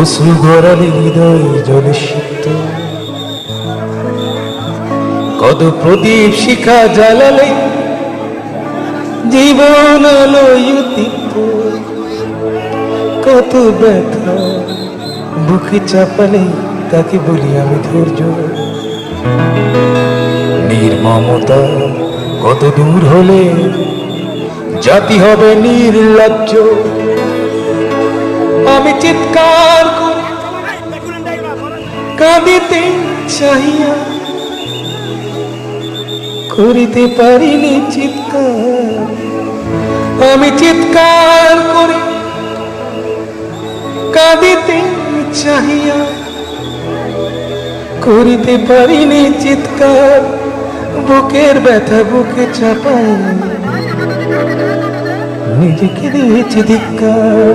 অশ্রু গড়ালে হৃদয় জলে সিক্ত, কত প্রদীপ শিখা জ্বালালে জীবন আলোয় দীপ্ত, কত ব্যথা বুকে চাপালে তাকে বলি আমি ধৈর্য। নির্মমতা কত দূর হলে জাতি হবে নির্লজ্জ। আমি চিৎকার করি কাঁদিতে চাহিয়া, করিতে পারিনি চিৎকার। আমি চিৎকার করি কাঁদিতে চাহিয়া, করিতে পারিনি চিৎকার। বুকের ব্যথা বুকে চাপাই নিজেকে দিয়েছি ধিক্কার।